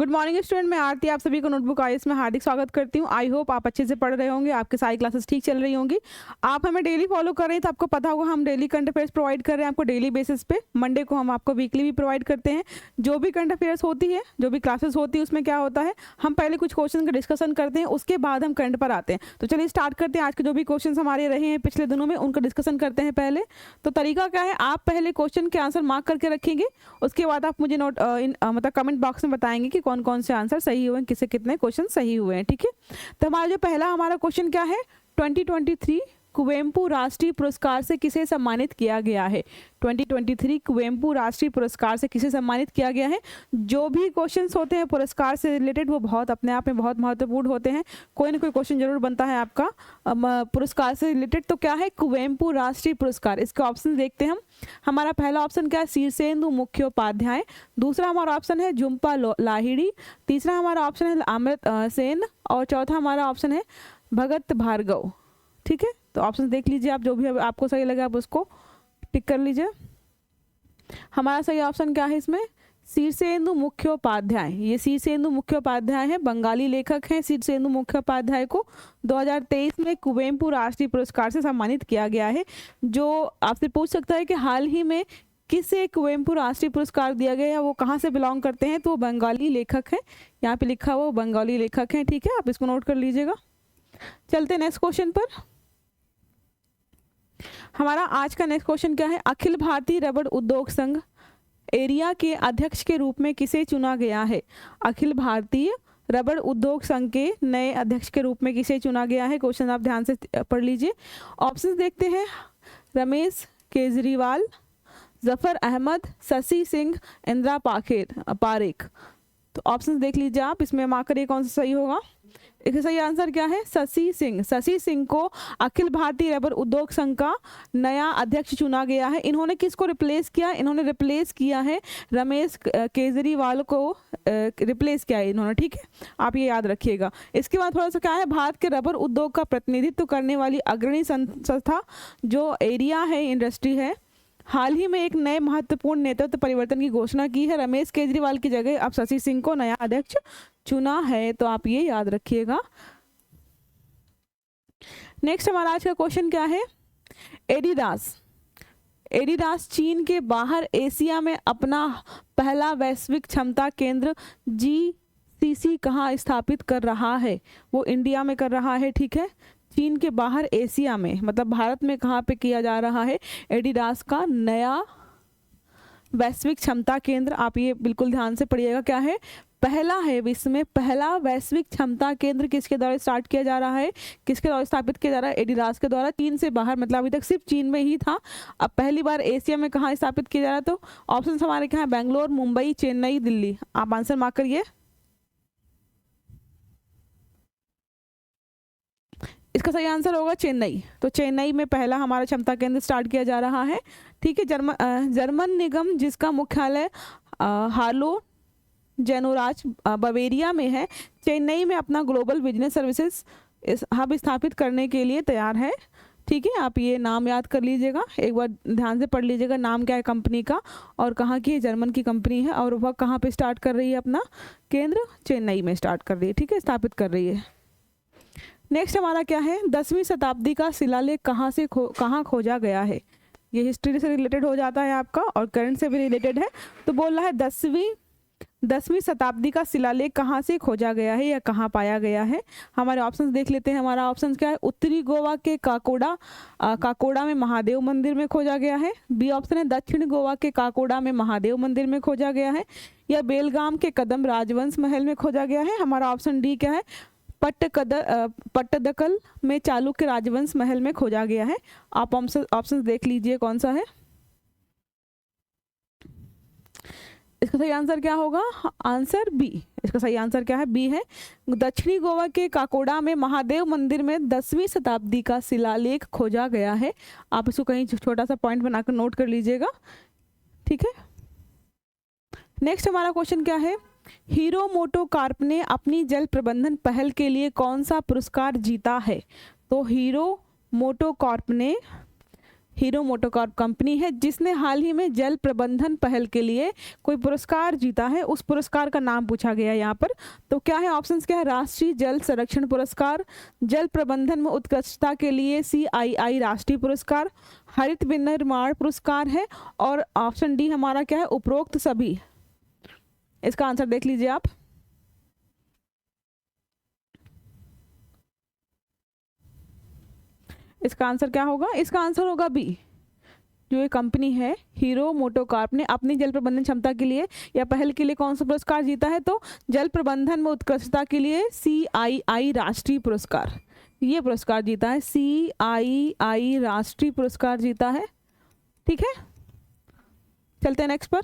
Good morning student, मैं आरती आप सभी को नोटबुक आईएएस में हार्दिक स्वागत करती हूँ। आई होप आप अच्छे से पढ़ रहे होंगे, आपके सारी क्लासेस ठीक चल रही होंगी। आप हमें डेली फॉलो कर रहे हैं तो आपको पता होगा हम डेली करंट अफेयर्स प्रोवाइड कर रहे हैं आपको डेली बेसिस पे। मंडे को हम आपको वीकली भी प्रोवाइड करते हैं। जो भी करंट अफेयर्स होती है, जो भी क्लासेस होती है, उसमें क्या होता है, हम पहले कुछ क्वेश्चन का डिस्कशन करते हैं, उसके बाद हम करंट पर आते हैं। तो चलिए स्टार्ट करते हैं। आज के जो भी क्वेश्चन हमारे रहे हैं पिछले दिनों में, उनका डिस्कशन करते हैं पहले। तो तरीका क्या है, आप पहले क्वेश्चन के आंसर मार्क करके रखेंगे, उसके बाद आप मुझे मतलब कमेंट बॉक्स में बताएंगे कि कौन कौन से आंसर सही हुए हैं, किसे कितने क्वेश्चन सही हुए हैं। ठीक है, तो हमारा जो पहला हमारा क्वेश्चन क्या है, 2023 कुवेम्पु राष्ट्रीय पुरस्कार से किसे सम्मानित किया गया है। 2023 कुवेम्पु राष्ट्रीय पुरस्कार से किसे सम्मानित किया गया है। जो भी क्वेश्चंस होते हैं पुरस्कार से रिलेटेड, वो बहुत अपने आप में बहुत महत्वपूर्ण होते हैं। कोई ना कोई क्वेश्चन जरूर बनता है आपका पुरस्कार से रिलेटेड। तो क्या है कुवेम्पु राष्ट्रीय पुरस्कार, इसके ऑप्शन देखते हैं हम। हमारा पहला ऑप्शन क्या है, शीर्षेंदु मुखोपाध्याय। दूसरा हमारा ऑप्शन है झुम्पा लाहिड़ी। तीसरा हमारा ऑप्शन है अमृत सेन। और चौथा हमारा ऑप्शन है भगत भार्गव। ठीक है, तो ऑप्शन देख लीजिए आप, जो भी आपको सही लगे आप उसको टिक कर लीजिए। हमारा सही ऑप्शन क्या है इसमें, शीर्षेंदु मुखोपाध्याय। ये शीर्षेंदु मुखोपाध्याय है, बंगाली लेखक हैं। शीर्षेंदु मुखोपाध्याय को 2023 में कुवेम्पु राष्ट्रीय पुरस्कार से सम्मानित किया गया है। जो आपसे पूछ सकता है कि हाल ही में किसे कुवेम्पु राष्ट्रीय पुरस्कार दिया गया है, वो कहाँ से बिलोंग करते हैं, तो वो बंगाली लेखक हैं। यहाँ पे लिखा हुआ वो बंगाली लेखक हैं। ठीक है, आप इसको नोट कर लीजिएगा। चलते हैं नेक्स्ट क्वेश्चन पर। हमारा आज का नेक्स्ट क्वेश्चन क्या है, अखिल भारतीय रबड़ उद्योग संघ एरिया के अध्यक्ष के रूप में किसे चुना गया है। अखिल भारतीय रबड़ उद्योग संघ के नए अध्यक्ष के रूप में किसे चुना गया है। क्वेश्चन आप ध्यान से पढ़ लीजिए। ऑप्शंस देखते हैं, रमेश केजरीवाल, जफर अहमद, शशि सिंह, इंदिरा पारेख। तो ऑप्शंस देख लीजिए आप, इसमें मार्क करिए कौन सा सही होगा। इसका सही आंसर क्या है, शशि सिंह। शशि सिंह को अखिल भारतीय रबर उद्योग संघ का नया अध्यक्ष चुना गया है। इन्होंने किसको रिप्लेस किया, इन्होंने रिप्लेस किया है रमेश केजरीवाल को रिप्लेस किया है इन्होंने। ठीक है, आप ये याद रखिएगा। इसके बाद थोड़ा सा क्या है, भारत के रबर उद्योग का प्रतिनिधित्व करने वाली अग्रणी संस्था जो एरिया है इंडस्ट्री है, हाल ही में एक नए महत्वपूर्ण नेतृत्व परिवर्तन की घोषणा की है। रमेश केजरीवाल की जगह अब शशि सिंह को नया अध्यक्ष चुना है, तो आप ये याद रखिएगा। नेक्स्ट हमारा आज का क्वेश्चन क्या है, एडिडास। एडिडास चीन के बाहर एशिया में अपना पहला वैश्विक क्षमता केंद्र GCC कहाँ स्थापित कर रहा है। वो इंडिया में कर रहा है। ठीक है, चीन के बाहर एशिया में, मतलब भारत में कहाँ पे किया जा रहा है एडिडास का नया वैश्विक क्षमता केंद्र। आप ये बिल्कुल ध्यान से पढ़िएगा, क्या है, पहला है विश्व में पहला वैश्विक क्षमता केंद्र किसके द्वारा स्टार्ट किया जा रहा है, किसके द्वारा स्थापित किया जा रहा है, एडिडास के द्वारा। चीन से बाहर, मतलब अभी तक सिर्फ चीन में ही था, अब पहली बार एशिया में कहाँ स्थापित किया जा रहा है। तो ऑप्शन हमारे क्या है, बेंगलोर, मुंबई, चेन्नई, दिल्ली। आप आंसर मार्क करिए। इसका सही आंसर होगा चेन्नई। तो चेन्नई में पहला हमारा क्षमता केंद्र स्टार्ट किया जा रहा है। ठीक है, जर्मन निगम जिसका मुख्यालय हार्लो जेनोराज बवेरिया में है, चेन्नई में अपना ग्लोबल बिजनेस सर्विसेज हब स्थापित करने के लिए तैयार है। ठीक है, आप ये नाम याद कर लीजिएगा, एक बार ध्यान से पढ़ लीजिएगा नाम क्या है कंपनी का और कहाँ की है, जर्मन की कंपनी है और वह कहाँ पे स्टार्ट कर रही है अपना केंद्र, चेन्नई में स्टार्ट कर रही है। ठीक है, स्थापित कर रही है। नेक्स्ट हमारा क्या है, 10वीं शताब्दी का शिलालेख कहाँ खोजा गया है। ये हिस्ट्री से रिलेटेड हो जाता है आपका और करंट से भी रिलेटेड है। तो बोल रहा है 10वीं शताब्दी का शिलालेख कहाँ से खोजा गया है या कहाँ पाया गया है। हमारे ऑप्शंस देख लेते हैं। हमारा ऑप्शन क्या है, उत्तरी गोवा के काकोड़ा में महादेव मंदिर में खोजा गया है। बी ऑप्शन है दक्षिण गोवा के काकोड़ा में महादेव मंदिर में खोजा गया है, या बेलगाम के कदम राजवंश महल में खोजा गया है। हमारा ऑप्शन डी क्या है, पट्टदकल में चालुक्य राजवंश महल में खोजा गया है। आप ऑप्शन देख लीजिए कौन सा है। इसका सही आंसर क्या होगा, आंसर बी। इसका सही आंसर क्या है, बी है। दक्षिणी गोवा के काकोड़ा में महादेव मंदिर में 10वीं शताब्दी का शिलालेख खोजा गया है। आप इसको कहीं छोटा सा पॉइंट बनाकर नोट कर लीजिएगा। ठीक है, नेक्स्ट हमारा क्वेश्चन क्या है, हीरो मोटोकॉर्प ने अपनी जल प्रबंधन पहल के लिए कौन सा पुरस्कार जीता है। तो हीरो मोटोकॉर्प ने हीरो मोटोकॉर्प कंपनी है जिसने हाल ही में जल प्रबंधन पहल के लिए कोई पुरस्कार जीता है। उस पुरस्कार का नाम पूछा गया है यहाँ पर। तो क्या है ऑप्शंस, क्या है? राष्ट्रीय जल संरक्षण पुरस्कार, जल प्रबंधन में उत्कृष्टता के लिए CII राष्ट्रीय पुरस्कार, हरित विनिर्माण पुरस्कार है, और ऑप्शन डी हमारा क्या है? उपरोक्त सभी। इसका आंसर देख लीजिए आप। इसका आंसर क्या होगा? इसका आंसर होगा बी। जो ये कंपनी है हीरो मोटोकॉर्प ने अपनी जल प्रबंधन क्षमता के लिए या पहल के लिए कौन सा पुरस्कार जीता है? तो जल प्रबंधन में उत्कृष्टता के लिए CII राष्ट्रीय पुरस्कार, ये पुरस्कार जीता है। CII राष्ट्रीय पुरस्कार जीता है। ठीक है, चलते हैं नेक्स्ट पर।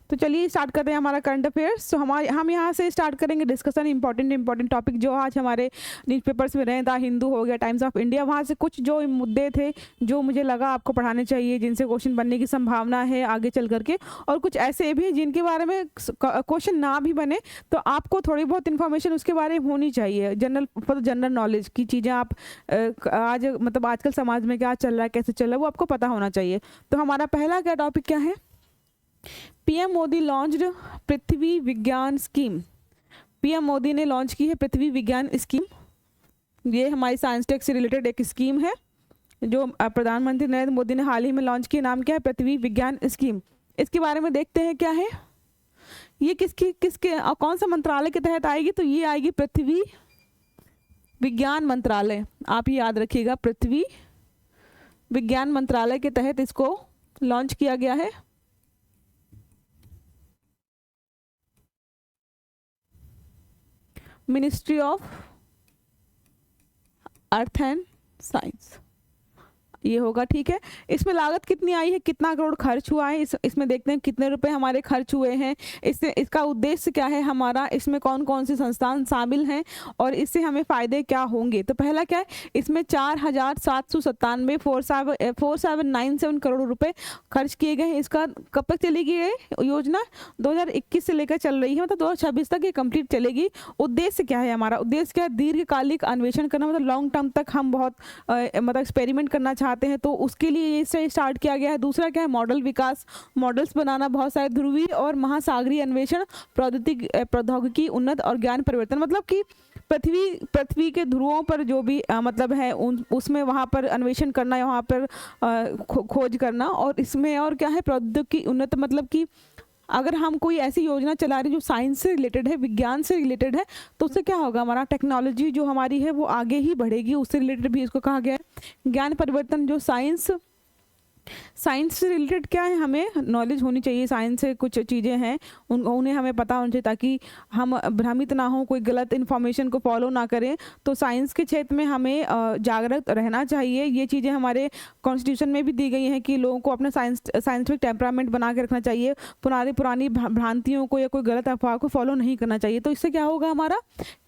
तो चलिए स्टार्ट करते हैं हमारा करंट अफेयर्स। तो हम यहाँ से स्टार्ट करेंगे डिस्कशन इंपॉर्टेंट टॉपिक जो आज हमारे न्यूज़पेपर्स में रहे। द हिंदू हो गया, टाइम्स ऑफ इंडिया, वहाँ से कुछ जो मुद्दे थे जो मुझे लगा आपको पढ़ाने चाहिए, जिनसे क्वेश्चन बनने की संभावना है आगे चल करके, और कुछ ऐसे भी जिनके बारे में क्वेश्चन ना भी बने तो आपको थोड़ी बहुत इन्फॉर्मेशन उसके बारे में होनी चाहिए। जनरल नॉलेज की चीज़ें आप आज मतलब आजकल समाज में क्या चल रहा है, कैसे चल रहा है, वो आपको पता होना चाहिए। तो हमारा पहला क्या टॉपिक क्या है? PM मोदी लॉन्च्ड पृथ्वी विज्ञान स्कीम। PM मोदी ने लॉन्च की है पृथ्वी विज्ञान स्कीम। ये हमारी साइंस टेक से रिलेटेड एक स्कीम है जो प्रधानमंत्री नरेंद्र मोदी ने हाल ही में लॉन्च की। नाम क्या है? पृथ्वी विज्ञान स्कीम। इसके बारे में देखते हैं क्या है ये, किसके कौन सा मंत्रालय के तहत आएगी? तो ये आएगी पृथ्वी विज्ञान मंत्रालय। आप ये याद रखिएगा, पृथ्वी विज्ञान मंत्रालय के तहत इसको लॉन्च किया गया है। Ministry of earth and science ये होगा। ठीक है, इसमें लागत कितनी आई है, कितना करोड़ खर्च हुआ है, इसमें देखते हैं कितने रुपए हमारे खर्च हुए हैं। इससे इसका उद्देश्य क्या है हमारा, इसमें कौन कौन से संस्थान शामिल हैं और इससे हमें फ़ायदे क्या होंगे। तो पहला क्या है, इसमें 4,797 करोड़ रुपए खर्च किए गए हैं। इसका कब तक चलेगी ये योजना? 2021 से लेकर चल रही है, मतलब 2026 तक ये कंप्लीट चलेगी। उद्देश्य क्या है हमारा? उद्देश्य क्या है? दीर्घकालिक अन्वेषण करना, मतलब लॉन्ग टर्म तक हम बहुत मतलब एक्सपेरिमेंट करना चाहते हैं, तो उसके लिए ये स्टार्ट किया गया है। दूसरा क्या है? मॉडल विकास, मॉडल्स बनाना, बहुत सारे ध्रुवीय और महासागरीय अन्वेषण, प्रौद्योगिकी उन्नत और ज्ञान परिवर्तन, मतलब कि पृथ्वी के ध्रुवों पर जो भी मतलब है उसमें वहाँ पर अन्वेषण करना या वहाँ पर खोज करना। और इसमें और क्या है? प्रौद्योगिकी उन्नत, मतलब कि अगर हम कोई ऐसी योजना चला रहे जो साइंस से रिलेटेड है, विज्ञान से रिलेटेड है, तो उससे क्या होगा? हमारा टेक्नोलॉजी जो हमारी है वो आगे ही बढ़ेगी। उससे रिलेटेड भी इसको कहा गया है। ज्ञान परिवर्तन, जो साइंस से रिलेटेड क्या है, हमें नॉलेज होनी चाहिए। साइंस से कुछ चीज़ें हैं उन्हें हमें पता होना चाहिए ताकि हम भ्रमित ना हो, कोई गलत इन्फॉर्मेशन को फॉलो ना करें। तो साइंस के क्षेत्र में हमें जागरूक रहना चाहिए। ये चीज़ें हमारे कॉन्स्टिट्यूशन में भी दी गई हैं कि लोगों को अपना साइंटिफिक टेम्परामेंट बना के रखना चाहिए। पुरानी भ्रांतियों को या कोई गलत अफवाह को फॉलो नहीं करना चाहिए। तो इससे क्या होगा? हमारा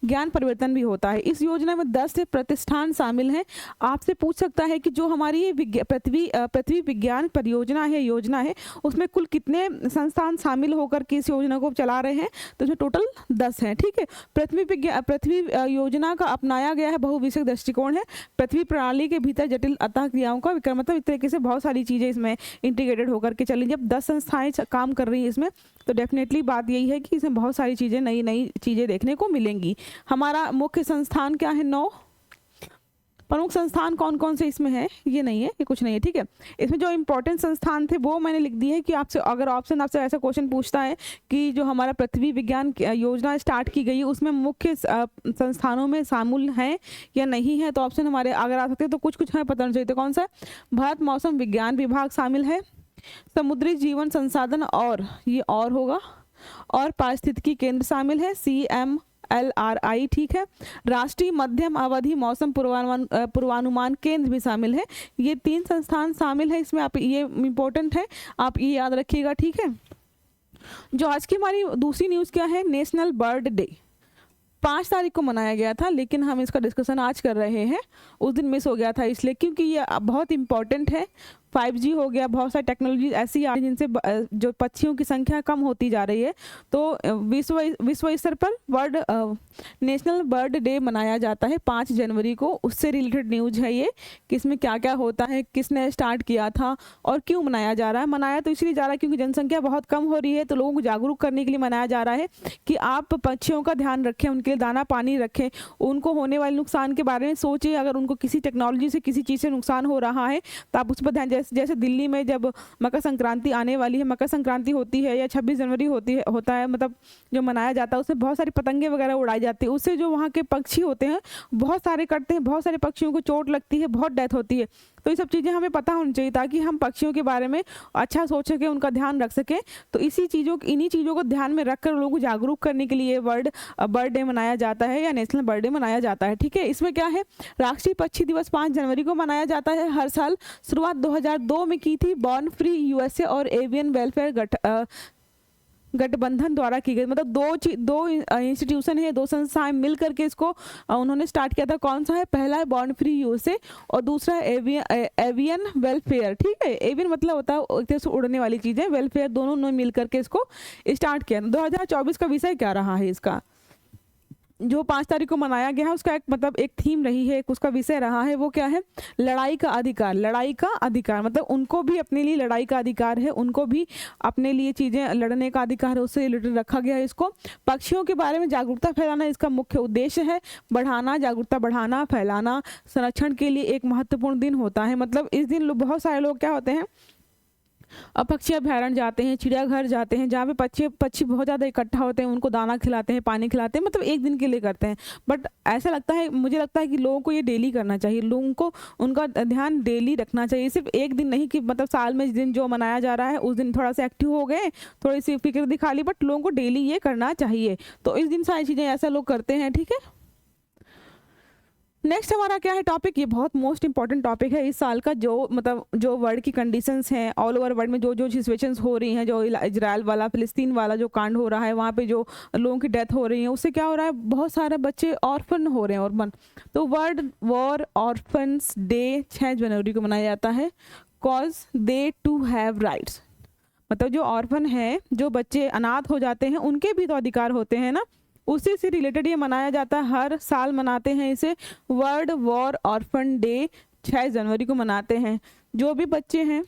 ज्ञान परिवर्तन भी होता है। इस योजना में 10 प्रतिष्ठान शामिल हैं। आपसे पूछ सकता है कि जो हमारी ये पृथ्वी विज्ञान परियोजना है, योजना है, उसमें कुल कितने संस्थान शामिल होकर के इस योजना को चला रहे हैं? तो इसमें टोटल 10 हैं। ठीक है, पृथ्वी योजना का अपनाया गया है बहुविषयक दृष्टिकोण है। पृथ्वी प्रणाली के भीतर जटिल अंतः क्रियाओं का विक्रम, मतलब इस तरीके से बहुत सारी चीज़ें इसमें इंटीग्रेटेड होकर के चली। जब 10 संस्थाएं काम कर रही हैं इसमें, तो डेफिनेटली बात यही है कि इसमें बहुत सारी चीज़ें, नई चीज़ें देखने को मिलेंगी। हमारा मुख्य संस्थान क्या है? 9 प्रमुख संस्थान कौन कौन से इसमें है? ये नहीं है, ये कुछ नहीं है। ठीक है, इसमें जो इंपॉर्टेंट संस्थान थे वो मैंने लिख दिए है कि आपसे अगर ऑप्शन आपसे ऐसा क्वेश्चन पूछता है कि जो हमारा पृथ्वी विज्ञान योजना स्टार्ट की गई है उसमें मुख्य संस्थानों में शामिल हैं या नहीं है, तो ऑप्शन हमारे अगर आ सकते हैं तो कुछ हमें पता होना चाहिए। तो कौन सा है? भारत मौसम विज्ञान विभाग शामिल है, समुद्री जीवन संसाधन और ये और होगा, और पारिस्थितिकी केंद्र शामिल है, CMLRI। ठीक है, राष्ट्रीय मध्यम अवधि मौसम पूर्वानुमान केंद्र भी शामिल है। ये 3 संस्थान शामिल है इसमें। आप ये इम्पोर्टेंट है, आप ये याद रखिएगा। ठीक है, जो आज की हमारी दूसरी न्यूज़ क्या है? नेशनल बर्ड डे 5 तारीख को मनाया गया था, लेकिन हम इसका डिस्कशन आज कर रहे हैं। उस दिन मिस हो गया था इसलिए, क्योंकि ये बहुत इंपॉर्टेंट है। 5G हो गया, बहुत सारी टेक्नोलॉजी ऐसी आ रही है जिनसे जो पक्षियों की संख्या कम होती जा रही है। तो विश्व स्तर पर नेशनल बर्ड डे मनाया जाता है 5 जनवरी को। उससे रिलेटेड न्यूज है ये कि इसमें क्या क्या होता है, किसने स्टार्ट किया था और क्यों मनाया जा रहा है। मनाया तो इसलिए जा रहा है क्योंकि जनसंख्या बहुत कम हो रही है, तो लोगों को जागरूक करने के लिए मनाया जा रहा है कि आप पक्षियों का ध्यान रखें, उनके लिए दाना पानी रखें, उनको होने वाले नुकसान के बारे में सोचिए। अगर उनको किसी टेक्नोलॉजी से किसी चीज़ से नुकसान हो रहा है तो आप उस पर ध्यान, जैसे दिल्ली में जब मकर संक्रांति आने वाली है, मकर संक्रांति होती है या 26 जनवरी होता है, मतलब जो मनाया जाता है, उसमें बहुत सारी पतंगे वगैरह उड़ाई जाती है। उससे जो वहाँ के पक्षी होते हैं बहुत सारे कटते हैं, बहुत सारे पक्षियों को चोट लगती है, बहुत डेथ होती है। तो ये सब चीज़ें हमें पता होनी चाहिए ताकि हम पक्षियों के बारे में अच्छा सोच सकें, उनका ध्यान रख सकें। तो इन्हीं चीज़ों को ध्यान में रखकर लोगों को जागरूक करने के लिए बर्ड डे मनाया जाता है या नेशनल बर्ड डे मनाया जाता है। ठीक है, इसमें क्या है, राष्ट्रीय पक्षी दिवस 5 जनवरी को मनाया जाता है हर साल। शुरुआत 2002 में की थी बॉर्न फ्री यूएसए और एवियन वेलफेयर गठबंधन द्वारा की गई। मतलब दो इंस्टीट्यूशन है, 2 संस्थाएं मिल करके इसको उन्होंने स्टार्ट किया था। कौन सा है, पहला है बॉर्न फ्री यूएसए और दूसरा है एवियन वेलफेयर। ठीक है, एवियन मतलब होता है एक तरह से उड़ने वाली चीज़ें, वेलफेयर दोनों ने मिल करके इसको स्टार्ट किया। 2024 का विषय क्या रहा है इसका, जो 5 तारीख को मनाया गया है, उसका एक थीम रही है, उसका विषय रहा है, वो क्या है, लड़ाई का अधिकार। लड़ाई का अधिकार मतलब उनको भी अपने लिए लड़ाई का अधिकार है, उनको भी अपने लिए चीज़ें लड़ने का अधिकार है, उससे रिलेटेड रखा गया है इसको। पक्षियों के बारे में जागरूकता फैलाना इसका मुख्य उद्देश्य है, बढ़ाना, जागरूकता बढ़ाना, फैलाना, संरक्षण के लिए एक महत्वपूर्ण दिन होता है। मतलब इस दिन बहुत सारे लोग क्या होते हैं, पक्षी अभ्यारण्य जाते हैं, चिड़ियाघर जाते हैं, जहाँ पे पक्षी बहुत ज़्यादा इकट्ठा होते हैं, उनको दाना खिलाते हैं, पानी खिलाते हैं, मतलब एक दिन के लिए करते हैं। बट ऐसा लगता है, मुझे लगता है कि लोगों को ये डेली करना चाहिए, लोगों को उनका ध्यान डेली रखना चाहिए, सिर्फ एक दिन नहीं कि मतलब साल में जिस दिन जो मनाया जा रहा है उस दिन थोड़ा सा एक्टिव हो गए, थोड़ी सी फिक्र दिखा ली, बट लोगों को डेली ये करना चाहिए। तो इस दिन सारी चीज़ें ऐसा लोग करते हैं। ठीक है, नेक्स्ट हमारा क्या है टॉपिक, ये बहुत मोस्ट इंपॉर्टेंट टॉपिक है इस साल का। जो वर्ल्ड की कंडीशंस हैं, ऑल ओवर वर्ल्ड में जो सिचुएशंस हो रही हैं, जो इजराइल वाला फिलिस्तीन वाला जो कांड हो रहा है, वहाँ पे जो लोगों की डेथ हो रही है, उससे क्या हो रहा है, बहुत सारे बच्चे ऑर्फन हो रहे हैं। ऑर्फन, तो वर्ल्ड वॉर ऑर्फन्स डे 6 जनवरी को मनाया जाता है, cause they to have rights. मतलब जो ऑर्फन है, जो बच्चे अनाथ हो जाते हैं, उनके भी तो अधिकार होते हैं ना, उसी से रिलेटेड ये मनाया जाता है। हर साल मनाते हैं इसे, वर्ल्ड वॉर ऑर्फन डे 6 जनवरी को मनाते हैं। जो भी बच्चे हैं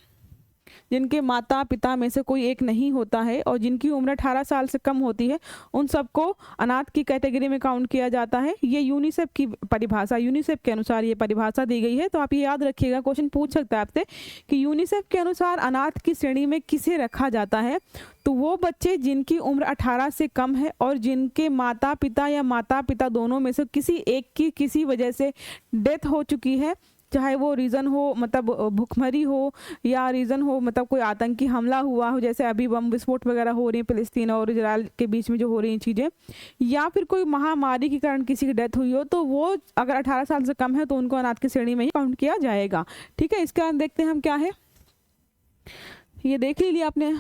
जिनके माता पिता में से कोई एक नहीं होता है और जिनकी उम्र 18 साल से कम होती है, उन सबको अनाथ की कैटेगरी में काउंट किया जाता है। ये यूनिसेफ की परिभाषा, यूनिसेफ के अनुसार ये परिभाषा दी गई है। तो आप ये याद रखिएगा, क्वेश्चन पूछ सकता है आपसे कि यूनिसेफ के अनुसार अनाथ की श्रेणी में किसे रखा जाता है। तो वो बच्चे जिनकी उम्र 18 से कम है और जिनके माता पिता दोनों में से किसी एक की किसी वजह से डेथ हो चुकी है, चाहे वो रीज़न हो मतलब भुखमरी हो या रीज़न हो मतलब कोई आतंकी हमला हुआ हो, जैसे अभी बम विस्फोट वगैरह हो रही है फिलिस्तीन और इजराइल के बीच में जो हो रही हैं चीज़ें, या फिर कोई महामारी के कारण किसी की डेथ हुई हो, तो वो अगर 18 साल से कम है तो उनको अनाथ की श्रेणी में ही काउंट किया जाएगा। ठीक है, इसके बाद देखते हैं हम क्या है, ये देख लीजिए आपने।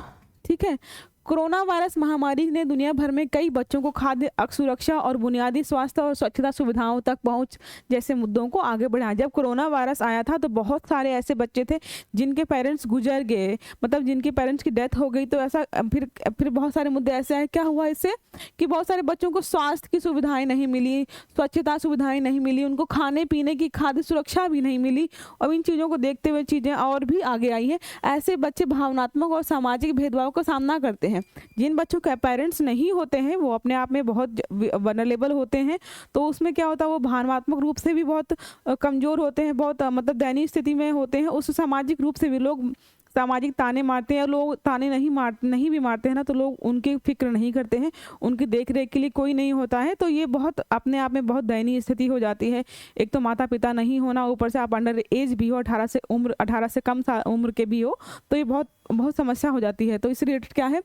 ठीक है, कोरोना वायरस महामारी ने दुनिया भर में कई बच्चों को खाद्य सुरक्षा और बुनियादी स्वास्थ्य और स्वच्छता सुविधाओं तक पहुंच जैसे मुद्दों को आगे बढ़ाया। जब कोरोना वायरस आया था तो बहुत सारे ऐसे बच्चे थे जिनके पेरेंट्स गुजर गए, मतलब जिनके पेरेंट्स की डेथ हो गई। तो ऐसा फिर बहुत सारे मुद्दे ऐसे आए, क्या हुआ इससे कि बहुत सारे बच्चों को स्वास्थ्य की सुविधाएं नहीं मिली, स्वच्छता सुविधाएं नहीं मिली, उनको खाने पीने की खाद्य सुरक्षा भी नहीं मिली। और इन चीज़ों को देखते हुए चीज़ें और भी आगे आई हैं। ऐसे बच्चे भावनात्मक और सामाजिक भेदभाव का सामना करते हैं। जिन बच्चों के पेरेंट्स नहीं होते हैं वो अपने आप में बहुत वनरेबल होते हैं, तो उसमें क्या होता है, वो भावनात्मक रूप से भी बहुत कमज़ोर होते हैं, बहुत मतलब दयनीय स्थिति में होते हैं। उस सामाजिक रूप से भी लोग सामाजिक ताने मारते हैं, और लोग ताने नहीं भी मारते हैं ना, तो लोग उनकी फिक्र नहीं करते हैं, उनकी देख रेख के लिए कोई नहीं होता है। तो ये बहुत अपने आप में बहुत दयनीय स्थिति हो जाती है। एक तो माता पिता नहीं होना, ऊपर से आप अंडर एज भी हो, 18 से कम उम्र के भी हो, तो ये बहुत समस्या हो जाती है। तो इस रिलेटेड क्या है,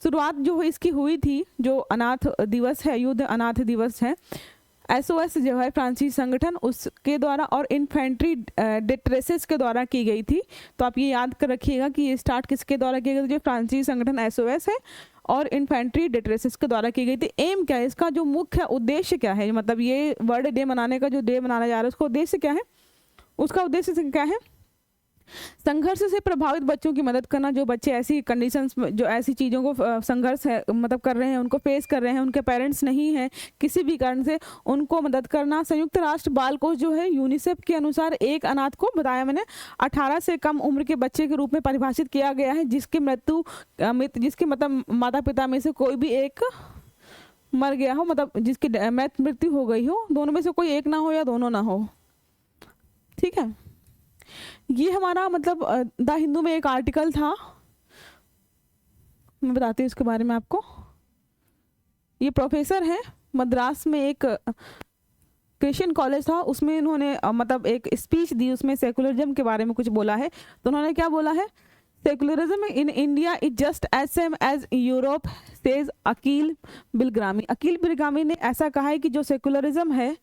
शुरुआत जो इसकी हुई थी, जो अनाथ दिवस है, युद्ध अनाथ दिवस है, SOS जो है फ्रांसीसी संगठन उसके द्वारा और इन्फेंट्री डिट्रेसेस के द्वारा की गई थी। तो आप ये याद कर रखिएगा कि ये स्टार्ट किसके द्वारा किया गया था, जो फ्रांसीसी संगठन SOS है और इन्फेंट्री डिट्रेसेस के द्वारा की गई थी। एम क्या है इसका, जो मुख्य उद्देश्य क्या है, मतलब ये वर्ल्ड डे मनाने का जो डे मनाया जा रहा है उसका उद्देश्य क्या है, उसका उद्देश्य क्या है, संघर्ष से प्रभावित बच्चों की मदद करना, जो बच्चे ऐसी कंडीशंस में, जो ऐसी चीज़ों को संघर्ष है मतलब कर रहे हैं, उनको फेस कर रहे हैं, उनके पेरेंट्स नहीं हैं किसी भी कारण से, उनको मदद करना। संयुक्त राष्ट्र बाल कोष जो है यूनिसेफ के अनुसार एक अनाथ को बताया मैंने 18 से कम उम्र के बच्चे के रूप में परिभाषित किया गया है जिसके जिसके मतलब माता पिता में से कोई भी एक मर गया हो, मतलब जिसकी मृत्यु हो गई हो, दोनों में से कोई एक ना हो या दोनों ना हो। ठीक है, ये हमारा मतलब द हिंदू में एक आर्टिकल था, मैं बताती हूँ इसके बारे में आपको। ये प्रोफेसर है, मद्रास में एक क्रिश्चियन कॉलेज था, उसमें इन्होंने मतलब एक स्पीच दी, उसमें सेकुलरिज्म के बारे में कुछ बोला है। तो उन्होंने क्या बोला है, secularism in India is just as same as Europe says Akeel Bilgrami. Akeel Bilgrami ने ऐसा कहा है कि जो सेकुलरिज्म है,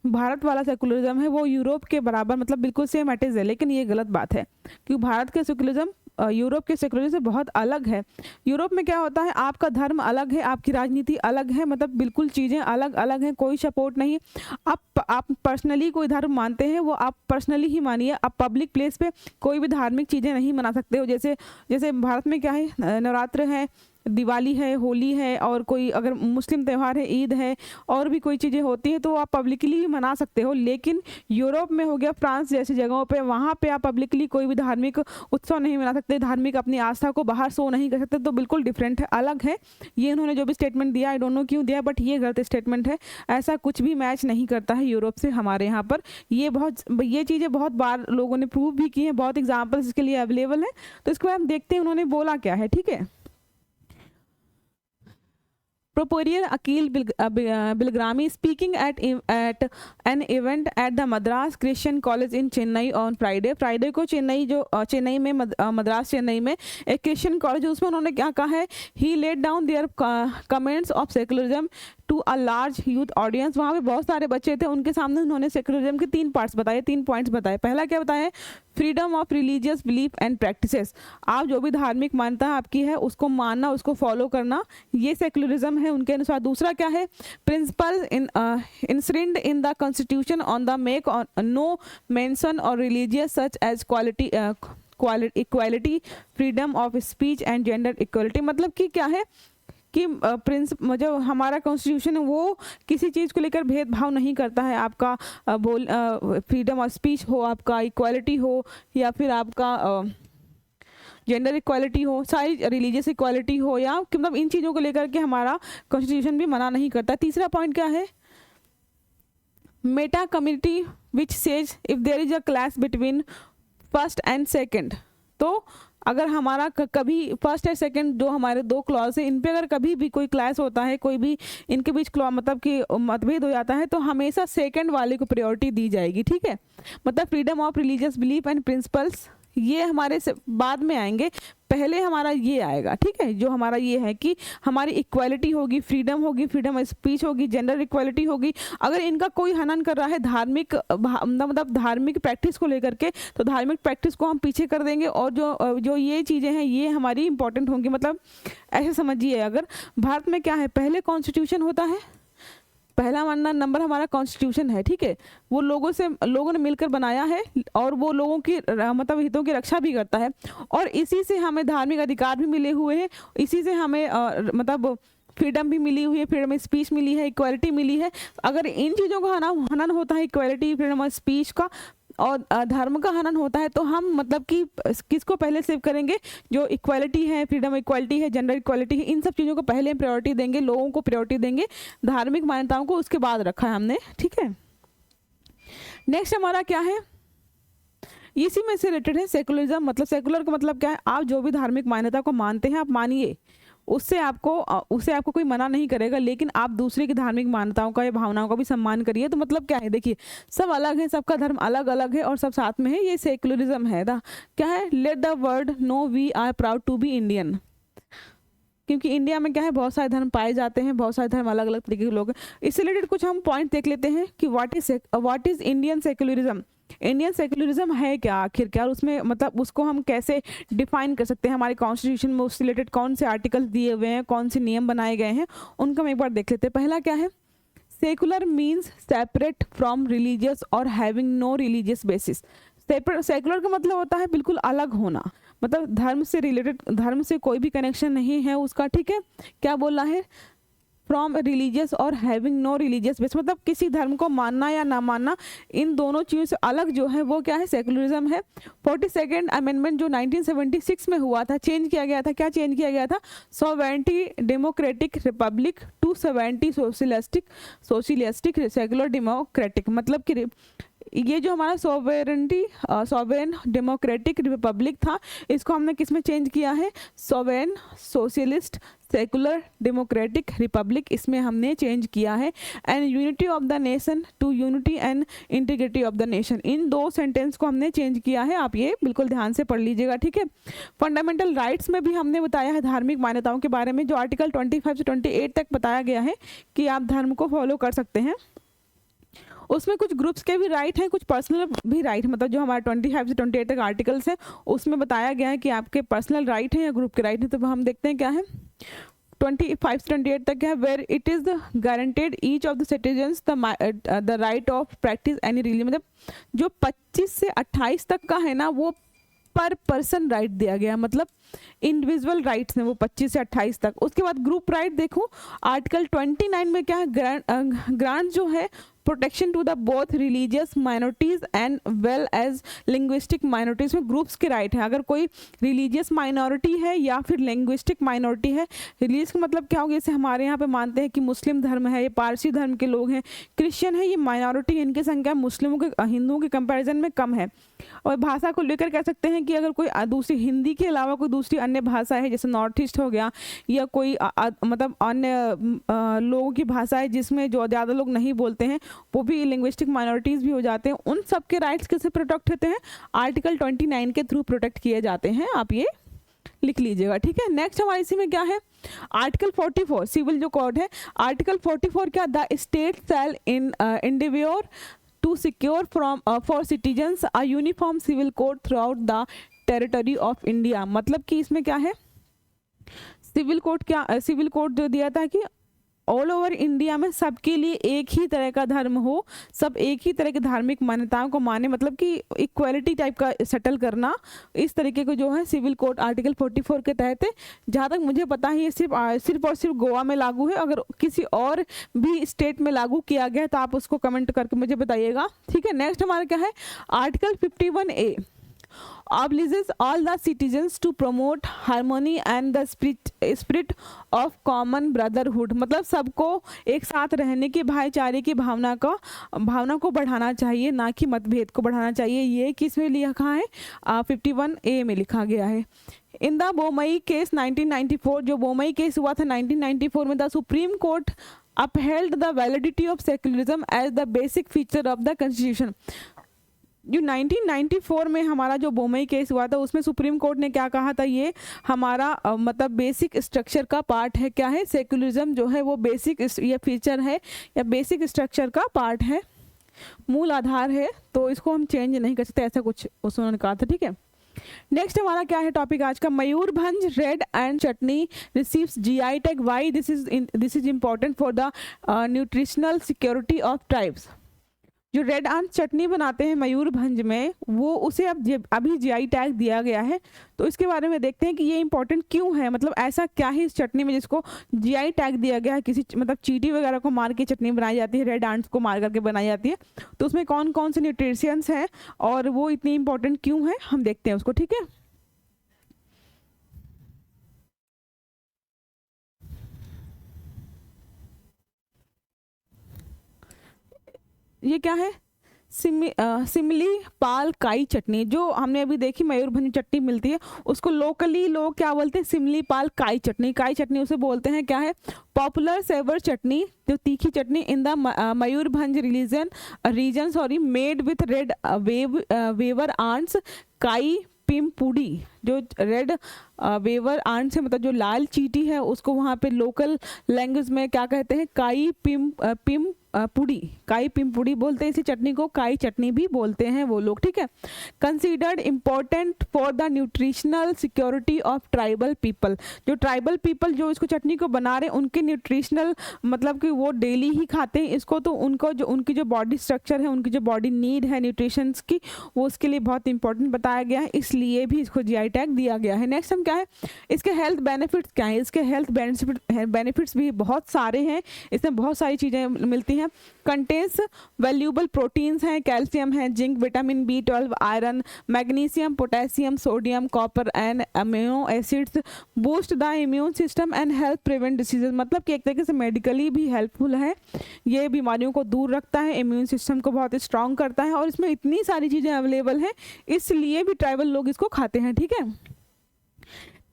भारत वाला सेकुलरिज्म है, वो यूरोप के बराबर मतलब बिल्कुल सेम एट इज है। लेकिन ये गलत बात है क्योंकि भारत के सेकुलरिज्म यूरोप के सेकुलरिज्म से बहुत अलग है। यूरोप में क्या होता है, आपका धर्म अलग है, आपकी राजनीति अलग है, मतलब बिल्कुल चीज़ें अलग अलग हैं, कोई सपोर्ट नहीं। आप पर्सनली कोई धर्म मानते हैं वो आप पर्सनली ही मानिए, आप पब्लिक प्लेस पे कोई भी धार्मिक चीज़ें नहीं मना सकते हो। जैसे भारत में क्या है, नवरात्र है, दिवाली है, होली है, और कोई अगर मुस्लिम त्यौहार है, ईद है, और भी कोई चीज़ें होती हैं तो आप पब्लिकली ही मना सकते हो। लेकिन यूरोप में हो गया, फ्रांस जैसी जगहों पे, वहाँ पे आप पब्लिकली कोई भी धार्मिक उत्सव नहीं मना सकते, धार्मिक अपनी आस्था को बाहर शो नहीं कर सकते। तो बिल्कुल डिफरेंट है, अलग है। ये इन्होंने जो भी स्टेटमेंट दिया, आई डोंट नो क्यों दिया, बट ये गलत स्टेटमेंट है। ऐसा कुछ भी मैच नहीं करता है यूरोप से हमारे यहाँ पर। ये चीज़ें बहुत बार लोगों ने प्रूव भी की हैं, बहुत एग्जाम्पल्स इसके लिए अवेलेबल है। तो इसके बाद हम देखते हैं उन्होंने बोला क्या है। ठीक है, Proprietary Akil Bilgrami speaking at an event at the Madras Christian College in Chennai on Friday को चेन्नई में मद्रास चेन्नई में एक क्रिश्चियन कॉलेज है, उसमें उन्होंने क्या कहा है, he laid down their comments of secularism to a large youth audience. वहाँ पे बहुत सारे बच्चे थे, उनके सामने उन्होंने सेकुलरिज्म के 3 पॉइंट्स बताए। पहला क्या बताया, freedom of religious belief and practices. आप जो भी धार्मिक मान्यता आपकी है उसको मानना, उसको फॉलो करना, ये सेकुलरिज्म है उनके अनुसार। दूसरा क्या है, principle inserted in the constitution on the make no mention और religious such as equality, freedom of speech and gender equality. मतलब कि क्या है कि जो हमारा कॉन्स्टिट्यूशन है वो किसी चीज़ को लेकर भेदभाव नहीं करता है। आपका फ्रीडम ऑफ स्पीच हो, आपका इक्वालिटी हो, या फिर आपका जेंडर इक्वालिटी हो, सारी रिलीजियस इक्वालिटी हो, या मतलब इन चीज़ों को लेकर के हमारा कॉन्स्टिट्यूशन भी मना नहीं करता। तीसरा पॉइंट क्या है, meta community which says if there is a clash between first and second. तो अगर हमारा कभी फर्स्ट या सेकंड जो हमारे 2 क्लॉज है, इन पे अगर कभी भी कोई क्लैश होता है, कोई भी इनके बीच मतलब कि मतभेद हो जाता है, तो हमेशा सेकंड वाले को प्रायोरिटी दी जाएगी। ठीक है, मतलब freedom of religious belief and principles ये हमारे से बाद में आएंगे, पहले हमारा ये आएगा। ठीक है, जो हमारा ये है कि हमारी इक्वालिटी होगी, फ्रीडम होगी, फ्रीडम ऑफ स्पीच होगी, जेंडर इक्वालिटी होगी। अगर इनका कोई हनन कर रहा है धार्मिक मतलब धार्मिक प्रैक्टिस को लेकर के, तो धार्मिक प्रैक्टिस को हम पीछे कर देंगे, और जो ये चीज़ें हैं ये हमारी इंपॉर्टेंट होंगी। मतलब ऐसे समझिए, अगर भारत में क्या है, पहले कॉन्स्टिट्यूशन होता है, पहला नंबर हमारा कॉन्स्टिट्यूशन है। ठीक है, वो लोगों ने मिलकर बनाया है, और वो लोगों की मतलब हितों की रक्षा भी करता है, और इसी से हमें धार्मिक अधिकार भी मिले हुए हैं, इसी से हमें मतलब फ्रीडम भी मिली हुई है, फ्रीडम ऑफ स्पीच मिली है, इक्वालिटी मिली है। अगर इन चीज़ों का हनन होता है, इक्वालिटी, फ्रीडम ऑफ स्पीच का, और धर्म का हनन होता है, तो हम मतलब कि किसको पहले सेव करेंगे, जो इक्वालिटी है, फ्रीडम इक्वालिटी है, जेंडर इक्वालिटी है, इन सब चीज़ों को पहले हम प्रायोरिटी देंगे, लोगों को प्रायोरिटी देंगे, धार्मिक मान्यताओं को उसके बाद रखा है हमने। ठीक है, नेक्स्ट हमारा क्या है, इसी में से रिलेटेड है सेकुलरिज्म। मतलब सेकुलर का मतलब क्या है, आप जो भी धार्मिक मान्यता को मानते हैं आप मानिए, उससे आपको कोई मना नहीं करेगा, लेकिन आप दूसरे की धार्मिक मान्यताओं का या भावनाओं का भी सम्मान करिए। तो मतलब क्या है, देखिए सब अलग है, सबका धर्म अलग अलग है और सब साथ में है, ये सेकुलरिज्म है। क्या है, let the world know we are proud to be Indian. क्योंकि इंडिया में क्या है, बहुत सारे धर्म पाए जाते हैं, बहुत सारे धर्म अलग अलग तरीके के लोग हैं। इससे रिलेटेड कुछ हम पॉइंट देख लेते हैं कि what is Indian secularism. Indian secularism है क्या आखिर, क्या उसमें मतलब उसको हम कैसे डिफाइन कर सकते हैं, हमारे कॉन्स्टिट्यूशन में उससे रिलेटेड कौन से आर्टिकल्स दिए हुए हैं, कौन से नियम बनाए गए हैं, उनको हम एक बार देख लेते हैं। पहला क्या है, secular means separate from religious और having no religious basis. Secular का मतलब होता है बिल्कुल अलग होना, मतलब धर्म से रिलेटेड, धर्म से कोई भी कनेक्शन नहीं है उसका, ठीक है। क्या बोला है, फ्रॉम रिलीजियस और हैविंग नो रिलीजियस बेस, मतलब किसी धर्म को मानना या ना मानना, इन दोनों चीज़ों से अलग जो है वो क्या है, सेकुलरिज्म है। 42nd अमेंडमेंट जो 1976 में हुआ था, चेंज किया गया था, क्या चेंज किया गया था, sovereignty democratic republic to sovereignty socialistic secular democratic, मतलब कि ये जो हमारा सॉवरेन डेमोक्रेटिक रिपब्लिक था, इसको हमने किस में चेंज किया है, sovereign socialist secular democratic republic, इसमें हमने चेंज किया है। And unity of the nation to unity and integrity of the nation, इन दो सेंटेंस को हमने चेंज किया है, आप ये बिल्कुल ध्यान से पढ़ लीजिएगा, ठीक है। फंडामेंटल राइट्स में भी हमने बताया है धार्मिक मान्यताओं के बारे में, जो आर्टिकल 25 से 28 तक बताया गया है कि आप धर्म को फॉलो कर सकते हैं। उसमें कुछ ग्रुप्स के भी राइट हैं, कुछ पर्सनल भी राइट, मतलब जो हमारा 25 से 28 तक आर्टिकल्स हैं उसमें बताया गया है कि आपके पर्सनल राइट हैं या ग्रुप के राइट हैं। तो हम देखते हैं क्या है 25 से 28 तक क्या है, where it is guaranteed each of the citizens the right of practice any religion, मतलब जो 25 से 28 तक का है ना वो पर पर्सन राइट दिया गया, मतलब इंडिविजुअल राइट्स ने वो 25 से 28 तक। उसके बाद ग्रुप राइट देखो, आर्टिकल 29 में क्या है, ग्रांट जो है protection to the both religious minorities and well as linguistic minorities, में ग्रुप्स के राइट है। अगर कोई रिलीजियस माइनॉरिटी है या फिर लिंग्विस्टिक माइनॉरिटी है, रिलीजियस का मतलब क्या होगा, जैसे हमारे यहाँ पे मानते हैं कि मुस्लिम धर्म है, ये पारसी धर्म के लोग हैं, क्रिश्चियन है, ये माइनॉरिटी, इनकी संख्या मुस्लिमों के हिंदुओं के कंपैरिजन में कम है। और भाषा को लेकर कह सकते हैं कि अगर कोई दूसरी हिंदी के अलावा कोई दूसरी अन्य भाषा है, जैसे नॉर्थ ईस्ट हो गया, या कोई मतलब अन्य लोगों की भाषा है जिसमें जो ज़्यादा लोग नहीं बोलते हैं, वो भी लिंग्विस्टिक माइनॉरिटीज़ भी हो जाते हैं, उन सब के राइट्स कैसे प्रोटेक्ट होते हैं, आर्टिकल 29 के थ्रू प्रोटेक्ट किए जाते हैं, आप ये लिख लीजिएगा, ठीक है। नेक्स्ट हमारे इसी में क्या है, आर्टिकल 44 सिविल जो कोड है, आर्टिकल 44 क्या, the state shall endeavour to secure from for citizens a uniform civil code throughout the territory of India, मतलब कि इसमें क्या है, सिविल कोड क्या, सिविल कोड जो दिया था कि ऑल ओवर इंडिया में सबके लिए एक ही तरह का धर्म हो, सब एक ही तरह की धार्मिक मान्यताओं को माने, मतलब कि इक्वालिटी टाइप का सेटल करना, इस तरीके को जो है सिविल कोड आर्टिकल 44 के तहत है। जहाँ तक मुझे पता है ये सिर्फ और सिर्फ गोवा में लागू है, अगर किसी और भी स्टेट में लागू किया गया है तो आप उसको कमेंट करके मुझे बताइएगा, ठीक है। नेक्स्ट हमारा क्या है, article 51A obliges all the citizens to promote harmony and the spirit of common brotherhood, मतलब सबको एक साथ रहने की, भाईचारे की भावना को बढ़ाना चाहिए, ना कि मतभेद को बढ़ाना चाहिए। ये किस में लिखा है, 51A में लिखा गया है। इन द बोमई केस 1994, जो बोमई केस हुआ था 1994 में, the supreme court upheld the validity of secularism as the basic feature of the constitution। जो 1994 में हमारा जो बोमई केस हुआ था उसमें सुप्रीम कोर्ट ने क्या कहा था, ये हमारा मतलब बेसिक स्ट्रक्चर का पार्ट है, क्या है, सेकुलरिज्म जो है वो बेसिक ये फीचर है या बेसिक स्ट्रक्चर का पार्ट है, मूल आधार है, तो इसको हम चेंज नहीं कर सकते, ऐसा कुछ उन्होंने कहा था, ठीक है। नेक्स्ट हमारा क्या है टॉपिक आज का, Mayurbhanj red and chutney receives GI tag, why this is important for the nutritional security of tribes. जो रेड आंट चटनी बनाते हैं मयूरभंज में, वो उसे अब अभी GI टैग दिया गया है, तो इसके बारे में देखते हैं कि ये इंपॉर्टेंट क्यों है, मतलब ऐसा क्या है इस चटनी में जिसको GI टैग दिया गया है। किसी मतलब चींटी वगैरह को मार के चटनी बनाई जाती है, रेड आंट्स को मार करके बनाई जाती है, तो उसमें कौन कौन से न्यूट्रिशंस हैं और वो इतनी इंपॉर्टेंट क्यों है, हम देखते हैं उसको, ठीक है। ये क्या है, सिमली पाल काई चटनी, जो हमने अभी देखी मयूरभंज चटनी मिलती है, उसको लोकली लोग क्या बोलते हैं, सिमली पाल काई चटनी। काई चटनी उसे बोलते हैं, क्या है, पॉपुलर सेवर चटनी, जो तीखी चटनी in the Mayurbhanj region sorry made with red weaver ants काई पिमपुड़ी, जो रेड वेवर आंट से मतलब जो लाल चींटी है उसको वहाँ पे लोकल लैंग्वेज में क्या कहते हैं, काई पुड़ी, काई पिंपुड़ी बोलते हैं इसी चटनी को, काई चटनी भी बोलते हैं वो लोग, ठीक है। Considered important for the nutritional security of tribal people, जो ट्राइबल पीपल जो इसको चटनी को बना रहे हैं उनके न्यूट्रिशनल मतलब कि वो डेली ही खाते हैं इसको, तो उनको जो उनकी जो बॉडी स्ट्रक्चर है, उनकी जो बॉडी नीड है न्यूट्रिशंस की, वो उसके लिए बहुत इंपॉर्टेंट बताया गया है, इसलिए भी इसको जीआई टैग दिया गया है। नेक्स्ट हम क्या है, इसके हेल्थ बेनिफिट्स क्या है। इसके हेल्थ बेनिफिट्स भी बहुत सारे हैं, इसमें बहुत सारी चीज़ें मिलती हैं। कंटेन्स वैल्यूबल प्रोटीन्स हैं, कैल्शियम है, zinc, vitamin B12, iron, magnesium, potassium, sodium, copper and amino acids, boost the immune system and help prevent diseases, मतलब कि एक तरीके से मेडिकली भी हेल्पफुल है, ये बीमारियों को दूर रखता है, इम्यून सिस्टम को बहुत स्ट्रांग करता है, और इसमें इतनी सारी चीज़ें अवेलेबल हैं, इसलिए भी ट्राइबल लोग इसको खाते हैं, ठीक है।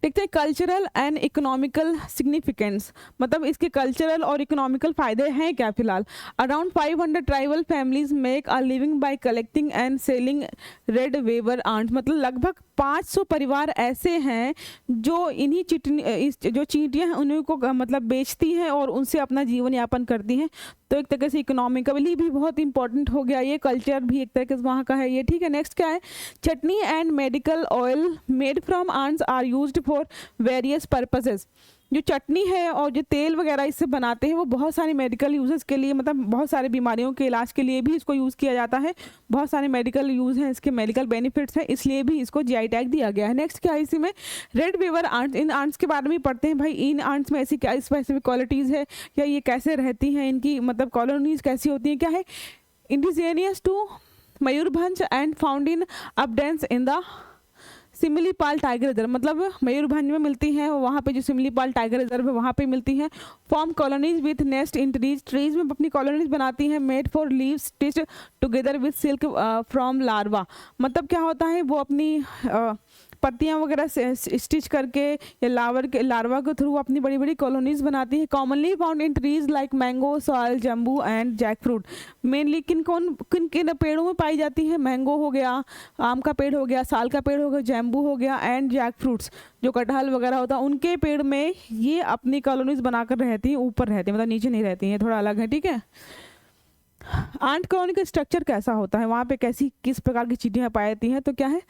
देखते हैं कल्चरल एंड इकोनॉमिकल सिग्निफिकेंस, मतलब इसके कल्चरल और इकोनॉमिकल फायदे हैं क्या फिलहाल। Around 500 tribal families make a living by collecting and selling red weaver ant, मतलब लगभग 500 परिवार ऐसे हैं जो इन्हीं जो चींटियाँ हैं उन्हीं को मतलब बेचती हैं और उनसे अपना जीवन यापन करती हैं, तो एक तरीके से इकोनॉमिकली भी बहुत इंपॉर्टेंट हो गया ये, कल्चर भी एक तरीके से वहाँ का है ये, ठीक है। नेक्स्ट क्या है, chutney and medical oil made from ants are used for various purposes, जो चटनी है और जो तेल वगैरह इससे बनाते हैं वो बहुत सारे मेडिकल यूजेस के लिए, मतलब बहुत सारे बीमारियों के इलाज के लिए भी इसको यूज़ किया जाता है, बहुत सारे मेडिकल यूज़ हैं, इसके मेडिकल बेनिफिट्स हैं, इसलिए भी इसको जीआई टैग दिया गया है। नेक्स्ट क्या है इसी में, रेड वेवर आंट्स, इन आंट्स के बारे में पढ़ते हैं भाई, इन आंट्स में ऐसी क्या स्पेसिफिक क्वालिटीज़ है या ये कैसे रहती हैं, इनकी मतलब कॉलोनीज कैसी होती हैं, क्या है, indigenous to Mayurbhanj and found in abundance in the Similipal tiger reserve, मतलब मयूरभंज में मिलती हैं, वहाँ पे जो सिमलीपाल टाइगर रिजर्व है वहाँ पे मिलती हैं। Form colonies with nest in trees में अपनी कॉलोनीज बनाती हैं। Made for leave stitch together with silk from larva, मतलब क्या होता है वो अपनी पत्तियाँ वगैरह से स्टिच करके या लार्वा के थ्रू अपनी बड़ी बड़ी कॉलोनीज बनाती हैं। Commonly found in trees like mango, soil, jambu and jackfruit, mainly किन किन पेड़ों में पाई जाती है, मैंगो हो गया, आम का पेड़ हो गया, साल का पेड़ हो गया, जैम्बू हो गया एंड जैक फ्रूट्स जो कटहल वगैरह होता है उनके पेड़ में ये अपनी कॉलोनीज बनाकर रहती हैं, ऊपर रहती हैं, मतलब नीचे नहीं रहती हैं, थोड़ा अलग है, ठीक है। आंट कॉलोनी का स्ट्रक्चर कैसा होता है, वहाँ पे कैसी किस प्रकार की चीज़ें पाई जाती हैं, तो क्या है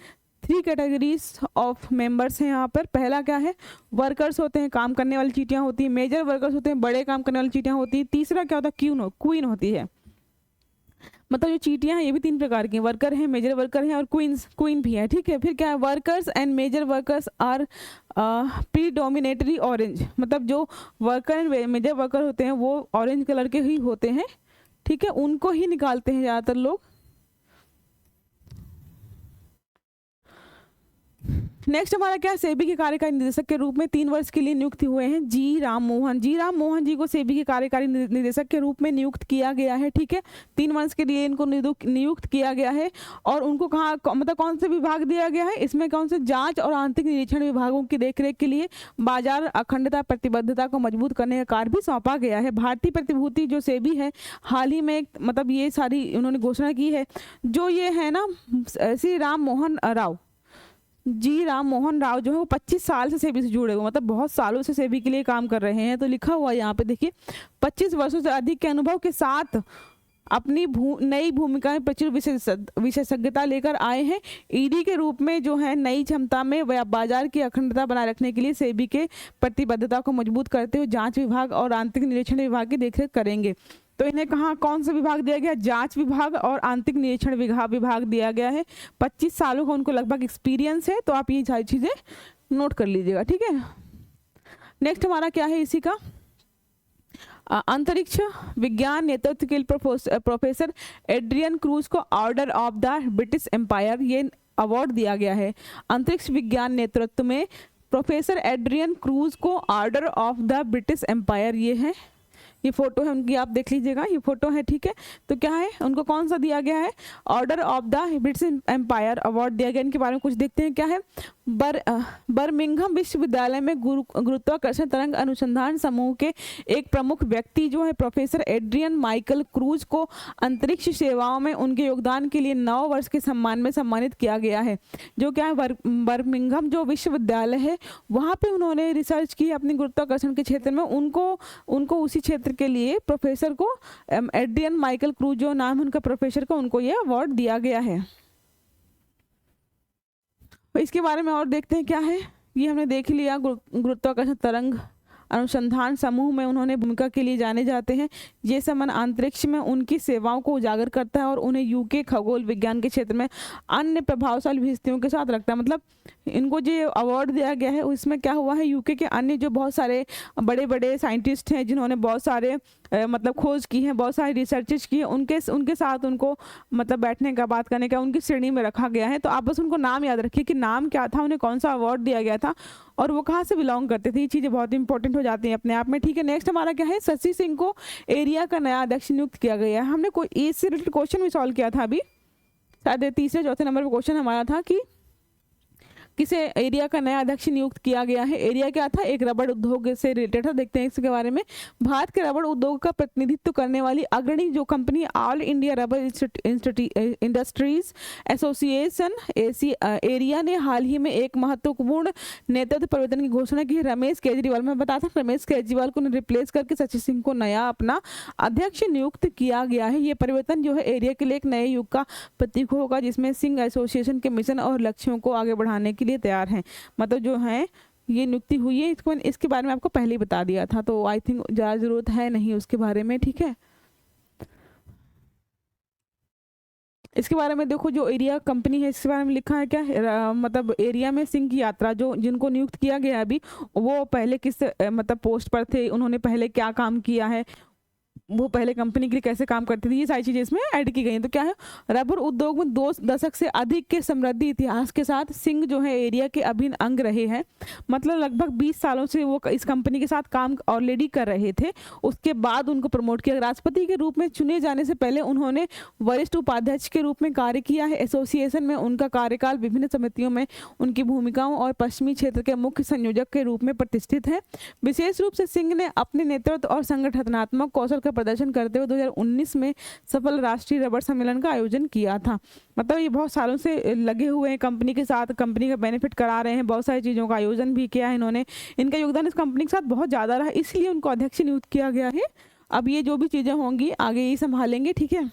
3 कैटेगरीज ऑफ मेंबर्स हैं यहाँ पर। पहला क्या है, वर्कर्स होते हैं, काम करने वाली चींटियाँ होती हैं, मेजर वर्कर्स होते हैं, बड़े काम करने वाली चींटियाँ होती हैं। तीसरा क्या होता है, क्वीन होती है, मतलब जो चींटियाँ हैं ये भी 3 प्रकार की, वर्कर हैं, मेजर वर्कर हैं और क्वीन भी है, ठीक है। फिर क्या है, workers and major workers are predominantly orange, मतलब जो वर्कर एंड मेजर वर्कर होते हैं वो ऑरेंज कलर के ही होते हैं, ठीक है, उनको ही निकालते हैं ज़्यादातर लोग। नेक्स्ट हमारा क्या, सेबी के कार्यकारी निदेशक के रूप में 3 वर्ष के लिए नियुक्त हुए हैं जी राम मोहन जी को सेबी के कार्यकारी निदेशक के रूप में नियुक्त किया गया है, ठीक है। 3 वर्ष के लिए इनको नियुक्त किया गया है और उनको कहाँ मतलब कौन से विभाग दिया गया है, इसमें कौन से जांच और आंतरिक निरीक्षण विभागों की देखरेख के लिए बाजार अखंडता प्रतिबद्धता को मजबूत करने का कार्य भी सौंपा गया है। भारतीय प्रतिभूति जो सेबी है हाल ही में मतलब ये सारी उन्होंने घोषणा की है, जो ये है ना श्री जी राम मोहन राव जो है वो 25 साल से सेबी से जुड़े हुए, मतलब बहुत सालों से सेबी के लिए काम कर रहे हैं। तो लिखा हुआ यहाँ पे देखिए 25 वर्षों से अधिक के अनुभव के साथ अपनी नई भूमिका में प्रचुर विशेषज्ञता लेकर आए हैं। ईडी के रूप में जो है नई क्षमता में बाजार की अखंडता बनाए रखने के लिए सेबी के प्रतिबद्धता को मजबूत करते हुए जांच विभाग और आंतरिक निरीक्षण विभाग की देखरेख करेंगे। तो इन्हें कहाँ कौन सा विभाग दिया गया, जांच विभाग और आंतरिक निरीक्षण विभाग दिया गया है। 25 सालों का उनको लगभग एक्सपीरियंस है, तो आप ये सारी चीज़ें नोट कर लीजिएगा, ठीक है। नेक्स्ट हमारा क्या है इसी का, अंतरिक्ष विज्ञान नेतृत्व के लिए प्रोफेसर एड्रियन क्रूज को order of the British Empire ये अवार्ड दिया गया है। अंतरिक्ष विज्ञान नेतृत्व में प्रोफेसर एड्रियन क्रूज को order of the British Empire, ये है, ये फोटो है उनकी, आप देख लीजिएगा, ये फोटो है, ठीक है। तो क्या है, उनको कौन सा दिया गया है, order of the British Empire award दिया गया। इनके बारे में कुछ देखते हैं, क्या है, बर्मिंघम विश्वविद्यालय में गुरुत्वाकर्षण तरंग अनुसंधान समूह के एक प्रमुख व्यक्ति जो है प्रोफेसर एड्रियन माइकल क्रूज को अंतरिक्ष सेवाओं में उनके योगदान के लिए 9 वर्ष के सम्मान में सम्मानित किया गया है। जो क्या है, बर्मिंघम जो विश्वविद्यालय है वहाँ पे उन्होंने रिसर्च की अपनी गुरुत्वाकर्षण के क्षेत्र में, उनको उसी क्षेत्र के लिए प्रोफेसर को एड्रियन माइकल क्रूज जो नाम है उनका प्रोफेसर को, उनको ये अवार्ड दिया गया है। तो इसके बारे में और देखते हैं क्या है। ये हमने देख लिया, गुरुत्वाकर्षण तरंग अनुसंधान समूह में उन्होंने भूमिका के लिए जाने जाते हैं। ये समूह अंतरिक्ष में उनकी सेवाओं को उजागर करता है और उन्हें यूके खगोल विज्ञान के क्षेत्र में अन्य प्रभावशाली हस्तियों के साथ रखता है। मतलब इनको जो अवार्ड दिया गया है उसमें क्या हुआ है, यूके के अन्य जो बहुत सारे बड़े बड़े साइंटिस्ट हैं जिन्होंने बहुत सारे मतलब खोज की है, बहुत सारी रिसर्चेज की है, उनके साथ उनको मतलब बैठने का, बात करने का, उनकी श्रेणी में रखा गया है। तो आप बस उनको नाम याद रखिए कि नाम क्या था, उन्हें कौन सा अवार्ड दिया गया था और वो कहाँ से बिलोंग करते थे। ये चीज़ें बहुत इंपॉर्टेंट हो जाती हैं अपने आप में, ठीक है। नेक्स्ट हमारा क्या है, शशि सिंह को एरिया का नया अध्यक्ष नियुक्त किया गया है। हमने कोई इससे रिलेटेड क्वेश्चन भी सॉल्व किया था अभी, शायद तीसरे चौथे नंबर पर क्वेश्चन हमारा था कि किसे एरिया का नया अध्यक्ष नियुक्त किया गया है। एरिया क्या था, एक रबड़ उद्योग से रिलेटेड था। देखते हैं इसके बारे में। भारत के रबड़ उद्योग का प्रतिनिधित्व करने वाली अग्रणी जो company all India rubber industries association area ने हाल ही में एक महत्वपूर्ण नेतृत्व परिवर्तन की घोषणा की। रमेश केजरीवाल, मैं बताया था रमेश केजरीवाल को रिप्लेस करके शशि सिंह को नया अपना अध्यक्ष नियुक्त किया गया है। ये परिवर्तन जो है एरिया के लिए एक नए युग का प्रतीक होगा जिसमें सिंह एसोसिएशन के मिशन और लक्ष्यों को आगे बढ़ाने के लिए तैयार हैं। मतलब जो है ये नियुक्ति हुई है, इसके बारे में आपको पहले ही बता दिया था, तो आई थिंक ज़्यादा जरूरत है नहीं उसके बारे में, ठीक है। इसके बारे में देखो, जो एरिया कंपनी है इसके बारे में लिखा है क्या, मतलब एरिया में सिंह की यात्रा, जो जिनको नियुक्त किया गया अभी, वो पहले किस मतलब पोस्ट पर थे, उन्होंने पहले क्या काम किया है, वो पहले कंपनी के लिए कैसे काम करती थी, ये सारी चीज़ें इसमें ऐड की गई हैं। तो क्या है, रबर उद्योग में 2 दशक से अधिक के समृद्धि इतिहास के साथ सिंह जो है एरिया के अभिन्न अंग रहे हैं। मतलब लगभग 20 सालों से वो इस कंपनी के साथ काम ऑलरेडी कर रहे थे। उसके बाद उनको प्रमोट किया। राष्ट्रपति के रूप में चुने जाने से पहले उन्होंने वरिष्ठ उपाध्यक्ष के रूप में कार्य किया है। एसोसिएशन में उनका कार्यकाल विभिन्न समितियों में उनकी भूमिकाओं और पश्चिमी क्षेत्र के मुख्य संयोजक के रूप में प्रतिष्ठित है। विशेष रूप से सिंह ने अपने नेतृत्व और संगठनात्मक कौशल का प्रदर्शन करते हुए 2019 में सफल राष्ट्रीय रबर सम्मेलन का आयोजन किया था। मतलब ये बहुत सालों से लगे हुए हैं कंपनी के साथ, कंपनी का बेनिफिट करा रहे हैं, बहुत सारी चीज़ों का आयोजन भी किया है इन्होंने। इनका योगदान इस कंपनी के साथ बहुत ज़्यादा रहा, इसलिए उनको अध्यक्ष नियुक्त किया गया है। अब ये जो भी चीज़ें होंगी आगे यही संभालेंगे, ठीक है।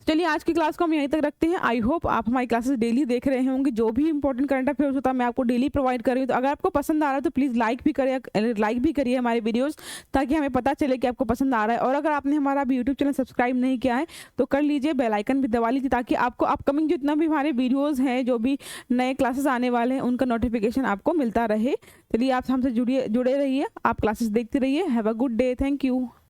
चलिए आज की क्लास को हम यहीं तक रखते हैं। आई होप आप हमारी क्लासेस डेली देख रहे होंगे। जो भी इंपॉर्टेंट करंट अफेयर्स होता है मैं आपको डेली प्रोवाइड कर रही हूँ। तो अगर आपको पसंद आ रहा है तो प्लीज़ लाइक भी करिए हमारे वीडियोस, ताकि हमें पता चले कि आपको पसंद आ रहा है। और अगर आपने हमारा अभी यूट्यूब चैनल सब्सक्राइब नहीं किया है तो कर लीजिए, बेल आइकन भी दबा लीजिए, ताकि आपको अपकमिंग जितना भी हमारे वीडियोज़ हैं, जो भी नए क्लासेस आने वाले हैं, उनका नोटिफिकेशन आपको मिलता रहे। चलिए आप हमसे जुड़े रहिए, आप क्लासेस देखते रहिए। Have a good day, thank you.